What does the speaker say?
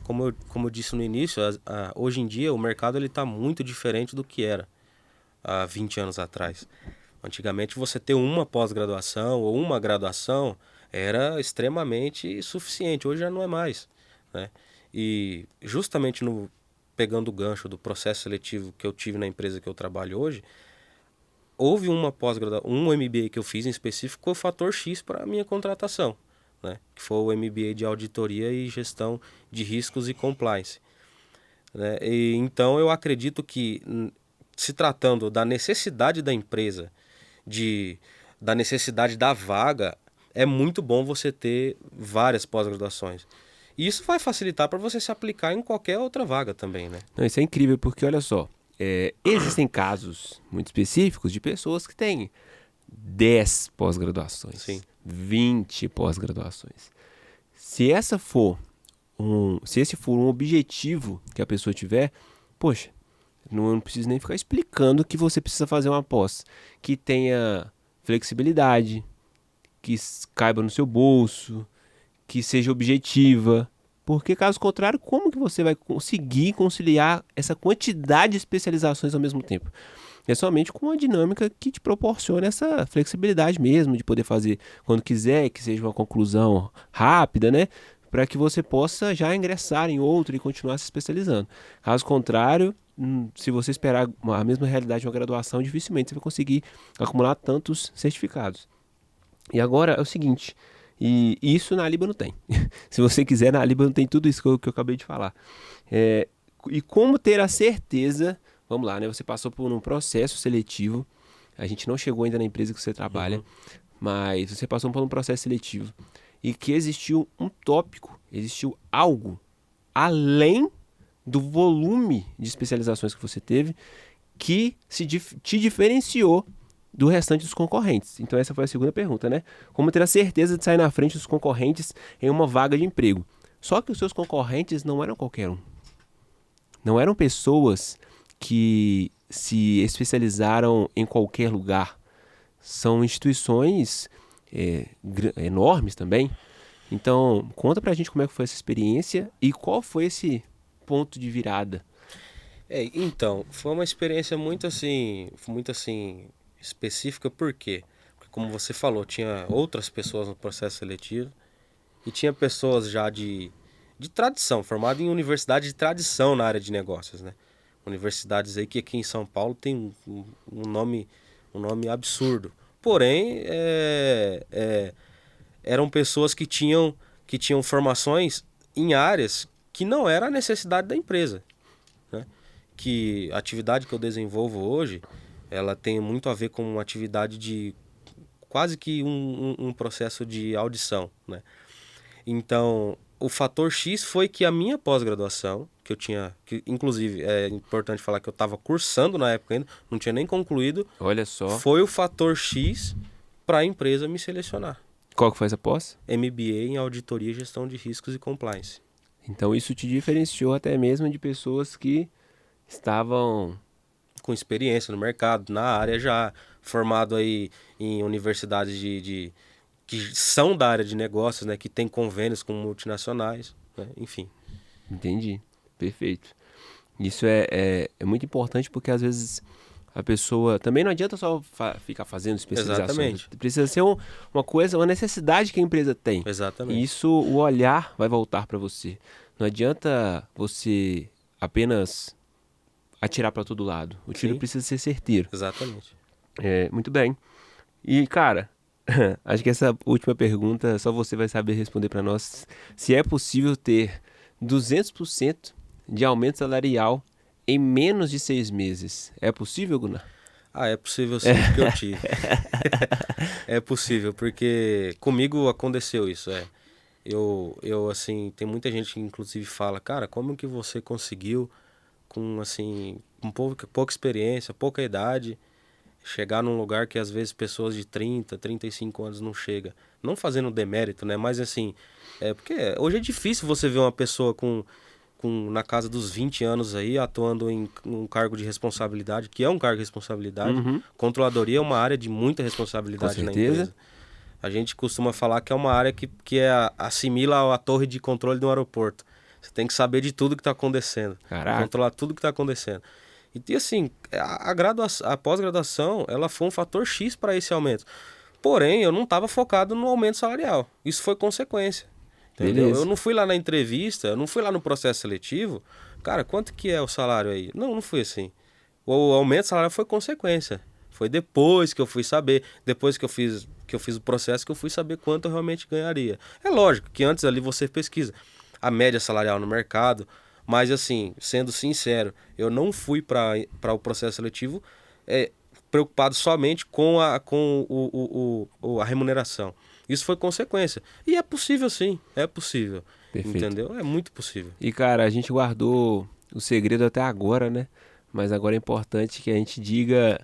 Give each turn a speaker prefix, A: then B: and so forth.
A: como eu disse no início, hoje em dia o mercado está muito diferente do que era há 20 anos atrás. Antigamente você ter uma pós-graduação ou uma graduação era extremamente suficiente, hoje já não é mais, né? E justamente pegando o gancho do processo seletivo que eu tive na empresa que eu trabalho hoje, houve uma pós-graduação, um MBA que eu fiz em específico, foi o fator X para a minha contratação, né? Que foi o MBA de Auditoria e Gestão de Riscos e Compliance, né? E, então eu acredito que, se tratando da necessidade da empresa, da necessidade da vaga, é muito bom você ter várias pós-graduações. E isso vai facilitar para você se aplicar em qualquer outra vaga também, né?
B: Não, isso é incrível, porque olha só, existem casos muito específicos de pessoas que têm 10 pós-graduações,
A: Sim.
B: 20 pós-graduações. Se esse for um objetivo que a pessoa tiver, poxa, não preciso nem ficar explicando que você precisa fazer uma pós que tenha flexibilidade, que caiba no seu bolso, que seja objetiva. Porque, caso contrário, como que você vai conseguir conciliar essa quantidade de especializações ao mesmo tempo? É somente com uma dinâmica que te proporciona essa flexibilidade mesmo, de poder fazer quando quiser, que seja uma conclusão rápida, né? Para que você possa já ingressar em outro e continuar se especializando. Caso contrário, se você esperar a mesma realidade de uma graduação, dificilmente você vai conseguir acumular tantos certificados. E agora é o seguinte, e isso na Liba não tem. Se você quiser, na Liba não tem tudo isso que eu acabei de falar. E como ter a certeza, vamos lá, né? Você passou por um processo seletivo, a gente não chegou ainda na empresa que você trabalha, mas você passou por um processo seletivo e que existiu um tópico, existiu algo além do volume de especializações que você teve que te diferenciou do restante dos concorrentes. Então essa foi a segunda pergunta, né? Como ter a certeza de sair na frente dos concorrentes em uma vaga de emprego? Só que os seus concorrentes não eram qualquer um. Não eram pessoas que se especializaram em qualquer lugar. São instituições enormes também. Então, conta pra gente como é que foi essa experiência e qual foi esse ponto de virada.
A: Então, foi uma experiência muito assim específica, por quê? Porque, como você falou, tinha outras pessoas no processo seletivo e tinha pessoas já de tradição, formado em universidade de tradição na área de negócios, né? Universidades aí que aqui em São Paulo tem um nome absurdo. Porém, eram pessoas que tinham formações em áreas que não era a necessidade da empresa, né? Que a atividade que eu desenvolvo hoje, ela tem muito a ver com uma atividade de quase que um processo de audição, né? Então, o fator X foi que a minha pós-graduação, que eu tinha, que inclusive é importante falar que eu estava cursando na época ainda, não tinha nem concluído,
B: Olha só.
A: foi o fator X para a empresa me selecionar.
B: Qual que foi essa pós?
A: MBA em Auditoria, Gestão de Riscos e Compliance.
B: Então isso te diferenciou até mesmo de pessoas que estavam
A: com experiência no mercado, na área já, formado aí em universidades que são da área de negócios, né, que tem convênios com multinacionais, né, enfim.
B: Entendi, perfeito. Isso é muito importante porque às vezes a pessoa... Também não adianta só ficar fazendo especializações.
A: Exatamente.
B: Precisa ser uma coisa, uma necessidade que a empresa tem.
A: Exatamente.
B: E isso, o olhar vai voltar para você. Não adianta você apenas atirar para todo lado. O tiro
A: Sim.
B: precisa ser certeiro.
A: Exatamente.
B: Muito bem. E, cara, acho que essa última pergunta só você vai saber responder para nós. Se é possível ter 200% de aumento salarial em menos de 6 meses. É possível, Gunnar?
A: É possível sim, porque eu tive. É possível, porque comigo aconteceu isso, Eu, assim, tem muita gente que inclusive fala, cara, como que você conseguiu, com, assim, com pouca experiência, pouca idade, chegar num lugar que às vezes pessoas de 30, 35 anos não chegam. Não fazendo demérito, né? Mas assim, porque hoje é difícil você ver uma pessoa na casa dos 20 anos aí, atuando em um cargo de responsabilidade, que é um cargo de responsabilidade. Controladoria é uma área de muita responsabilidade na empresa. A gente costuma falar que é uma área que assimila a torre de controle de um aeroporto. Você tem que saber de tudo que está acontecendo.
B: Caraca.
A: Controlar tudo que está acontecendo. E assim, a pós-graduação, ela foi um fator X para esse aumento. Porém, eu não estava focado no aumento salarial. Isso foi consequência. Entendeu?
B: Beleza.
A: Eu não fui lá na entrevista, eu não fui lá no processo seletivo. Cara, quanto que é o salário aí? Não, não foi assim. O aumento salarial foi consequência. Foi depois que eu fui saber, depois que eu fiz o processo, que eu fui saber quanto eu realmente ganharia. É lógico que antes ali você pesquisa a média salarial no mercado, mas assim, sendo sincero, eu não fui para o processo seletivo preocupado somente com a remuneração. Isso foi consequência. E é possível sim, é possível.
B: Perfeito.
A: Entendeu? É muito possível.
B: E, cara, a gente guardou o segredo até agora, né? Mas agora é importante que a gente diga